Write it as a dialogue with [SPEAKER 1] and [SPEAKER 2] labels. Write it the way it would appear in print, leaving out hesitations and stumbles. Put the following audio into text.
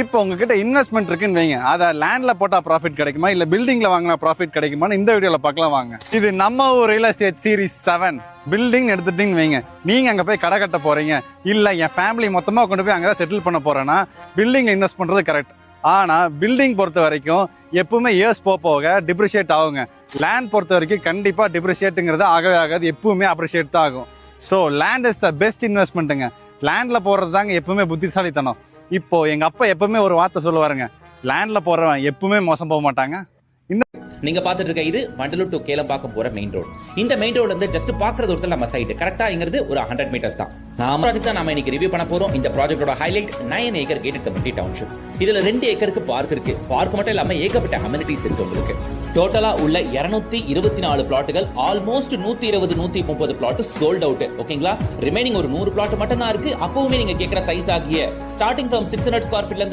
[SPEAKER 1] இப்போ உங்ககிட்ட இன்வெஸ்ட்மெண்ட் இருக்குன்னு வைங்க, அதை லேண்ட்ல போட்டா ப்ராஃபிட் கிடைக்குமா இல்ல பில்டிங்ல வாங்கினா ப்ராஃபிட் கிடைக்குமான்னு இந்த வீடியோல பார்க்கலாம் வாங்க. இது நம்ம ஊர் ரியல் எஸ்டேட் சீரிஸ் 7 பில்டிங் எடுத்துட்டீங்கன்னு வைங்க, நீங்க அங்க போய் கடை கட்ட போறீங்க, இல்ல என் ஃபேமிலி மொத்தமா கொண்டு போய் அங்கதான் செட்டில் பண்ண போறேன்னா பில்டிங்ல இன்வெஸ்ட் பண்றது கரெக்ட். ஆனா பில்டிங் பொறுத்த வரைக்கும் எப்பவுமே இயர்ஸ் போக டிப்ரிஷியேட் ஆகுங்க. லேண்ட் பொறுத்த வரைக்கும் கண்டிப்பா டிப்ரிஷியேட்டுங்கிறது ஆகவே ஆகாது, எப்பவுமே அப்ரிஷியேட் தான் ஆகும். So land is the best இன்வெஸ்ட்மெண்ட்டுங்க. லேண்ட்ல போடுறது தாங்க எப்பவுமே புத்திசாலித்தனம். இப்போ எங்க அப்பா எப்பவுமே ஒரு வார்த்தை சொல்லுவாருங்க, லேண்ட்ல போடுறவன் எப்பவுமே மோசம் போக மாட்டாங்க.
[SPEAKER 2] நீங்க பாத்துட்டு இருக்க இது வண்டலூர் டு கேளம்பாக்கம் போற மெயின் ரோடு. இந்த மெயின் ரோடு வந்து ஜஸ்ட் பாக்குறது ஒருத்தர் நம்ம சைடு கரெக்டா இங்கிறது ஒரு 100 மீட்டர்ஸ் தான். நாம ப்ராஜெக்ட் தான் நாம இன்னைக்கு ரிவ்யூ பண்ண போறோம். இந்த ப்ராஜெக்டோட highlight 9 acre gated community township. இதுல 2 ஏக்கருக்கு பார்க் இருக்கு. பார்க் மட்டும் இல்லாம ஏகப்பட்ட அமெனிட்டிஸ் இருக்கு உங்களுக்கு. டோட்டலா உள்ள 224 பிளாட்டுகள், ஆல்மோஸ்ட் 120-130 பிளாட் சோல்ட் அவுட். ஓகேங்களா, ரிமைனிங் ஒரு 100 பிளாட் மட்டும் தான் இருக்கு. அப்பவுமே நீங்க கேட்கிற சைஸ் ஆகிய ஸ்டார்டிங் ஃப்ரம் 600 ஸ்கொயர் ஃபீட்ல